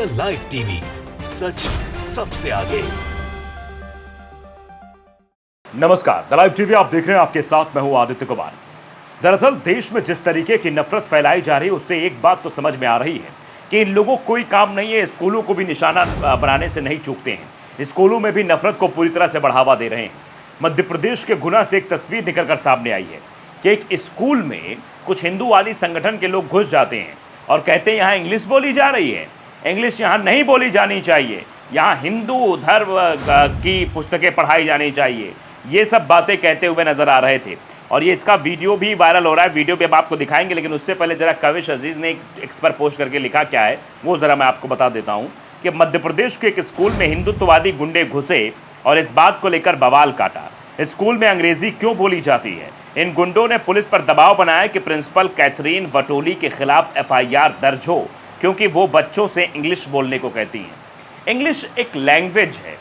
The live TV, सच सबसे आगे। नमस्कार, द लाइव टीवी आप देख रहे हैं, आपके साथ मैं हूं आदित्य कुमार। दरअसल देश में जिस तरीके की नफरत फैलाई जा रही है उससे एक बात तो समझ में आ रही है कि इन लोगों को कोई काम नहीं है। स्कूलों को भी निशाना बनाने से नहीं चूकते हैं। स्कूलों में भी नफरत को पूरी तरह से बढ़ावा दे रहे हैं। मध्य प्रदेश के गुना से एक तस्वीर निकलकर सामने आई है कि एक स्कूल में कुछ हिंदूवादी संगठन के लोग घुस जाते हैं और कहते हैं यहाँ इंग्लिश बोली जा रही है, इंग्लिश यहाँ नहीं बोली जानी चाहिए, यहाँ हिंदू धर्म की पुस्तकें पढ़ाई जानी चाहिए। ये सब बातें कहते हुए नजर आ रहे थे और ये इसका वीडियो भी वायरल हो रहा है। वीडियो भी हम आपको दिखाएंगे, लेकिन उससे पहले जरा कविश अजीज ने एक एक्स पर पोस्ट करके लिखा क्या है वो जरा मैं आपको बता देता हूँ कि मध्य प्रदेश के एक स्कूल में हिंदुत्ववादी गुंडे घुसे और इस बात को लेकर बवाल काटा। स्कूल में अंग्रेजी क्यों बोली जाती है? इन गुंडों ने पुलिस पर दबाव बनाया कि प्रिंसिपल कैथरीन वटोली के खिलाफ FIR दर्ज हो, क्योंकि वो बच्चों से इंग्लिश बोलने को कहती हैं। इंग्लिश एक लैंग्वेज है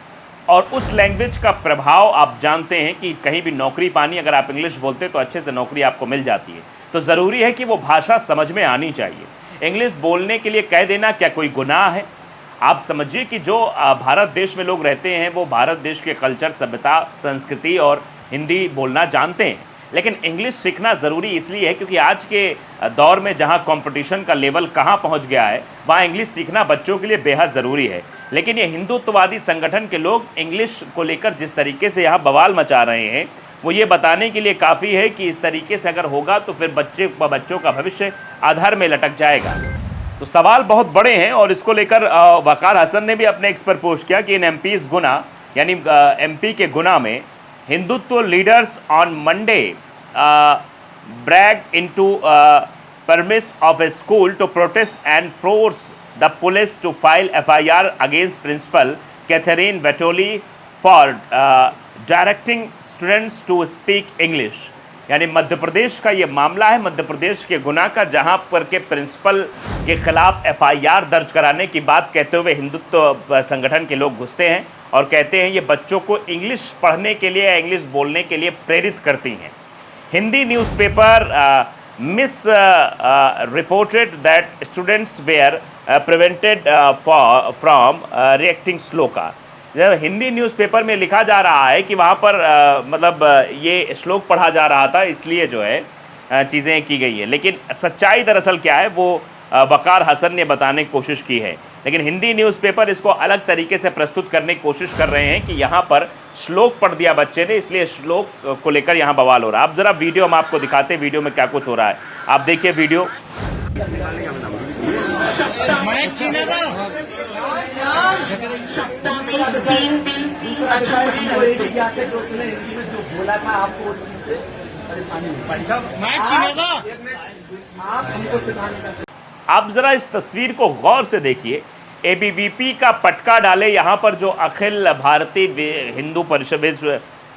और उस लैंग्वेज का प्रभाव आप जानते हैं कि कहीं भी नौकरी पानी, अगर आप इंग्लिश बोलते तो अच्छे से नौकरी आपको मिल जाती है। तो ज़रूरी है कि वो भाषा समझ में आनी चाहिए। इंग्लिश बोलने के लिए कह देना क्या कोई गुनाह है? आप समझिए कि जो भारत देश में लोग रहते हैं वो भारत देश के कल्चर, सभ्यता, संस्कृति और हिंदी बोलना जानते हैं, लेकिन इंग्लिश सीखना ज़रूरी इसलिए है क्योंकि आज के दौर में जहां कंपटीशन का लेवल कहां पहुंच गया है वहां इंग्लिश सीखना बच्चों के लिए बेहद ज़रूरी है। लेकिन ये हिंदुत्ववादी संगठन के लोग इंग्लिश को लेकर जिस तरीके से यहाँ बवाल मचा रहे हैं वो ये बताने के लिए काफ़ी है कि इस तरीके से अगर होगा तो फिर बच्चों का भविष्य आधार में लटक जाएगा। तो सवाल बहुत बड़े हैं और इसको लेकर वकार हसन ने भी अपने एक्स पर पोस्ट किया कि इन MPs गुना यानी MP के गुना में Hindutva leaders on Monday barged into premises of a school to protest and force the police to file FIR against principal Catherine Vettoli for directing students to speak English. यानी मध्य प्रदेश का ये मामला है, मध्य प्रदेश के गुना का, जहां पर के प्रिंसिपल के खिलाफ FIR दर्ज कराने की बात कहते हुए हिंदुत्व संगठन के लोग घुसते हैं और कहते हैं ये बच्चों को इंग्लिश पढ़ने के लिए, इंग्लिश बोलने के लिए प्रेरित करती हैं। Hindi newspaper misreported that students were prevented from reacting shloka. Hindi newspaper में लिखा जा रहा है कि वहाँ पर ये श्लोक पढ़ा जा रहा था, इसलिए जो है चीज़ें की गई है। लेकिन सच्चाई दरअसल क्या है वो वकार हसन ने बताने की कोशिश की है, लेकिन हिंदी न्यूज़पेपर इसको अलग तरीके से प्रस्तुत करने की कोशिश कर रहे हैं कि यहाँ पर श्लोक पढ़ दिया बच्चे ने, इसलिए श्लोक को लेकर यहाँ बवाल हो रहा है। अब ज़रा वीडियो हम आपको दिखाते हैं, वीडियो में क्या कुछ हो रहा है, आप देखिए वीडियो। आप जरा इस तस्वीर को गौर से देखिए। ABVP का पटका डाले यहाँ पर जो अखिल भारतीय हिंदू परिषद,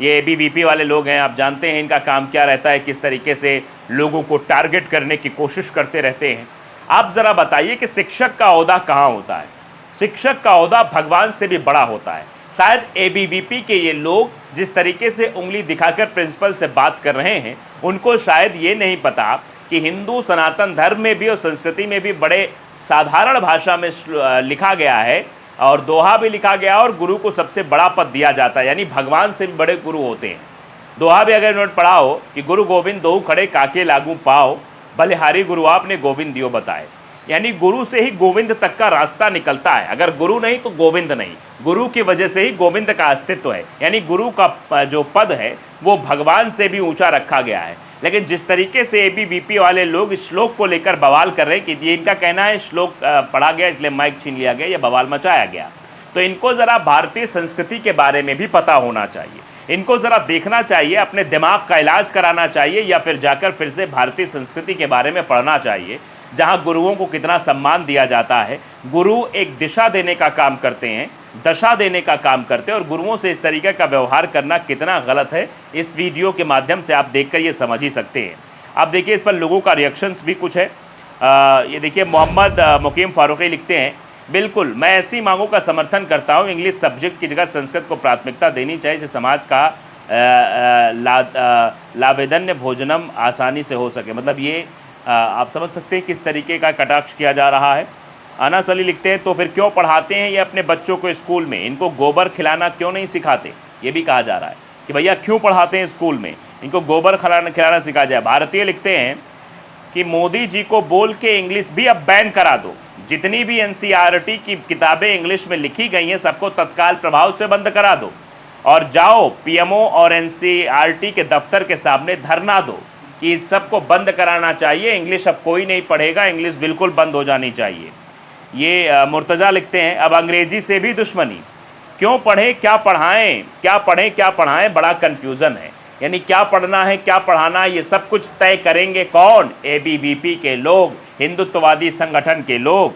ये ABVP वाले लोग हैं, आप जानते हैं इनका काम क्या रहता है, किस तरीके से लोगों को टारगेट करने की कोशिश करते रहते हैं। आप ज़रा बताइए कि शिक्षक का ओहदा कहाँ होता है? शिक्षक का ओहदा भगवान से भी बड़ा होता है। शायद ABVP के ये लोग जिस तरीके से उंगली दिखाकर प्रिंसिपल से बात कर रहे हैं, उनको शायद ये नहीं पता कि हिंदू सनातन धर्म में भी और संस्कृति में भी बड़े साधारण भाषा में लिखा गया है और दोहा भी लिखा गया और गुरु को सबसे बड़ा पद दिया जाता है, यानी भगवान से भी बड़े गुरु होते हैं। दोहा भी अगर इन्होंने पढ़ा हो कि गुरु गोविंद दोहु खड़े काके लागू पाओ, बलिहारी गुरु आपने गोविंद दियो बताए। यानी गुरु से ही गोविंद तक का रास्ता निकलता है, अगर गुरु नहीं तो गोविंद नहीं, गुरु की वजह से ही गोविंद का अस्तित्व है। यानी गुरु का जो पद है वो भगवान से भी ऊंचा रखा गया है। लेकिन जिस तरीके से ABVP वाले लोग इस श्लोक को लेकर बवाल कर रहे हैं कि ये इनका कहना है श्लोक पढ़ा गया इसलिए माइक छीन लिया गया, ये बवाल मचाया गया, तो इनको ज़रा भारतीय संस्कृति के बारे में भी पता होना चाहिए। इनको ज़रा देखना चाहिए, अपने दिमाग का इलाज कराना चाहिए या फिर जाकर फिर से भारतीय संस्कृति के बारे में पढ़ना चाहिए, जहाँ गुरुओं को कितना सम्मान दिया जाता है। गुरु एक दिशा देने का काम करते हैं, दशा देने का काम करते हैं, और गुरुओं से इस तरीके का व्यवहार करना कितना गलत है इस वीडियो के माध्यम से आप देखकर ये समझ ही सकते हैं। आप देखिए इस पर लोगों का रिएक्शंस भी कुछ है। ये देखिए मोहम्मद मुकीम फारूकी लिखते हैं, बिल्कुल मैं ऐसी मांगों का समर्थन करता हूँ, इंग्लिश सब्जेक्ट की जगह संस्कृत को प्राथमिकता देनी चाहिए, जिससे समाज का लावेदन्य भोजनम आसानी से हो सके। मतलब ये आप समझ सकते हैं किस तरीके का कटाक्ष किया जा रहा है। अनस अली लिखते हैं, तो फिर क्यों पढ़ाते हैं ये अपने बच्चों को स्कूल में, इनको गोबर खिलाना क्यों नहीं सिखाते। ये भी कहा जा रहा है कि भैया क्यों पढ़ाते हैं स्कूल में, इनको गोबर खिलाना सिखाया जाए। भारतीय लिखते हैं कि मोदी जी को बोल के इंग्लिश भी अब बैन करा दो, जितनी भी एनसीईआरटी की किताबें इंग्लिश में लिखी गई हैं सबको तत्काल प्रभाव से बंद करा दो और जाओ पीएमओ और एनसीईआरटी के दफ्तर के सामने धरना दो कि इस सबको बंद कराना चाहिए, इंग्लिश अब कोई नहीं पढ़ेगा, इंग्लिश बिल्कुल बंद हो जानी चाहिए। ये मुर्तज़ा लिखते हैं, अब अंग्रेजी से भी दुश्मनी, क्यों पढ़ें क्या पढ़ाएं, क्या पढ़ें क्या पढ़ाएं, बड़ा कन्फ्यूज़न है। यानी क्या पढ़ना है क्या पढ़ाना है ये सब कुछ तय करेंगे कौन, एबीवीपी के लोग, हिंदुत्ववादी संगठन के लोग।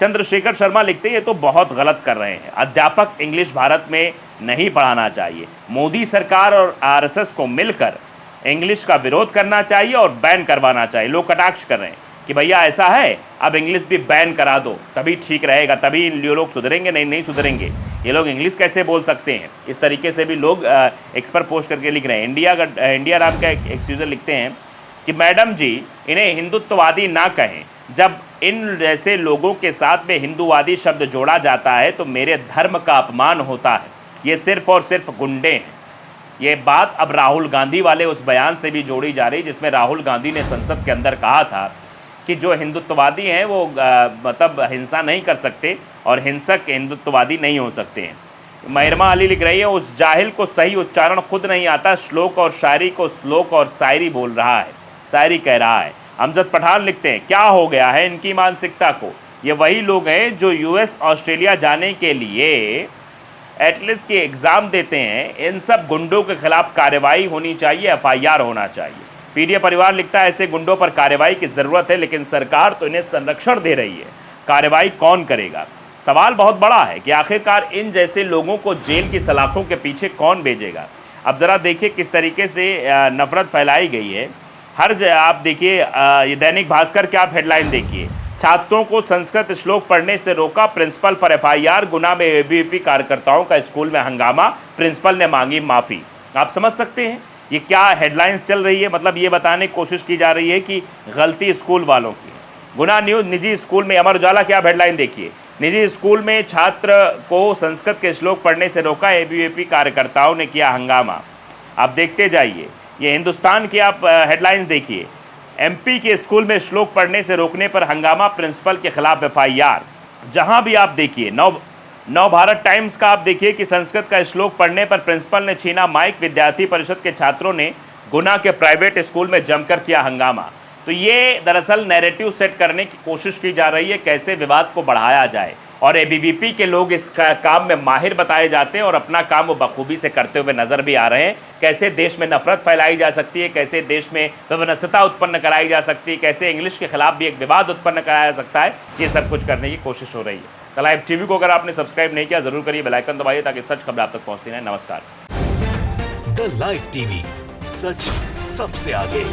चंद्रशेखर शर्मा लिखते हैं ये तो बहुत गलत कर रहे हैं, अध्यापक इंग्लिश भारत में नहीं पढ़ाना चाहिए, मोदी सरकार और आरएसएस को मिलकर इंग्लिश का विरोध करना चाहिए और बैन करवाना चाहिए। लोग कटाक्ष कर रहे हैं कि भैया ऐसा है अब इंग्लिश भी बैन करा दो तभी ठीक रहेगा, तभी ये लोग सुधरेंगे, नहीं सुधरेंगे, ये लोग इंग्लिश कैसे बोल सकते हैं। इस तरीके से भी लोग एक्स पर पोस्ट करके लिख रहे हैं। इंडिया नाम का एक यूज़र लिखते हैं कि मैडम जी इन्हें हिंदुत्ववादी ना कहें, जब इन जैसे लोगों के साथ में हिंदूवादी शब्द जोड़ा जाता है तो मेरे धर्म का अपमान होता है, ये सिर्फ और सिर्फ गुंडे हैं। ये बात अब राहुल गांधी वाले उस बयान से भी जोड़ी जा रही जिसमें राहुल गांधी ने संसद के अंदर कहा था कि जो हिंदुत्ववादी हैं वो मतलब हिंसा नहीं कर सकते और हिंसक हिंदुत्ववादी नहीं हो सकते हैं। महिरमा अली लिख रही है, उस जाहिल को सही उच्चारण खुद नहीं आता, श्लोक और शायरी को श्लोक और शायरी बोल रहा है, शायरी कह रहा है। अमजद पठान लिखते हैं, क्या हो गया है इनकी मानसिकता को, ये वही लोग हैं जो यूएस ऑस्ट्रेलिया जाने के लिए एटलिस के एग्ज़ाम देते हैं। इन सब गुंडों के खिलाफ कार्रवाई होनी चाहिए, एफआईआर होना चाहिए। पीडीए परिवार लिखता है, ऐसे गुंडों पर कार्रवाई की ज़रूरत है लेकिन सरकार तो इन्हें संरक्षण दे रही है, कार्रवाई कौन करेगा। सवाल बहुत बड़ा है कि आखिरकार इन जैसे लोगों को जेल की सलाखों के पीछे कौन भेजेगा। अब ज़रा देखिए किस तरीके से नफ़रत फैलाई गई है। आप देखिए ये दैनिक भास्कर के आप हेडलाइन देखिए, छात्रों को संस्कृत श्लोक पढ़ने से रोका, प्रिंसिपल पर एफआईआर, गुना में एबीवीपी कार्यकर्ताओं का स्कूल में हंगामा, प्रिंसिपल ने मांगी माफ़ी। आप समझ सकते हैं ये क्या हेडलाइंस चल रही है, मतलब ये बताने की कोशिश की जा रही है कि गलती स्कूल वालों की है। गुना न्यूज़, निजी स्कूल में, अमर उजाला की आप हेडलाइन देखिए, निजी स्कूल में छात्र को संस्कृत के श्लोक पढ़ने से रोका, एबीवीपी कार्यकर्ताओं ने किया हंगामा। आप देखते जाइए, ये हिंदुस्तान की आप हेडलाइंस देखिए, एमपी के स्कूल में श्लोक पढ़ने से रोकने पर हंगामा, प्रिंसिपल के खिलाफ एफआईआर। जहां भी आप देखिए, नव भारत टाइम्स का आप देखिए कि संस्कृत का श्लोक पढ़ने पर प्रिंसिपल ने छीना माइक, विद्यार्थी परिषद के छात्रों ने गुना के प्राइवेट स्कूल में जमकर किया हंगामा। तो ये दरअसल नैरेटिव सेट करने की कोशिश की जा रही है, कैसे विवाद को बढ़ाया जाए, और एबीवीपी के लोग इस काम में माहिर बताए जाते हैं और अपना काम वो बखूबी से करते हुए नजर भी आ रहे हैं। कैसे देश में नफरत फैलाई जा सकती है, कैसे देश में विवनस्यता उत्पन्न कराई जा सकती है, कैसे इंग्लिश के खिलाफ भी एक विवाद उत्पन्न कराया जा सकता है, ये सब कुछ करने की कोशिश हो रही है। द लाइव टीवी को अगर आपने सब्सक्राइब नहीं किया जरूर करिए, बेल आइकन दबाइए ताकि सच खबर आप तक पहुंचती रहे। नमस्कार। द लाइव टीवी, सच सबसे आगे।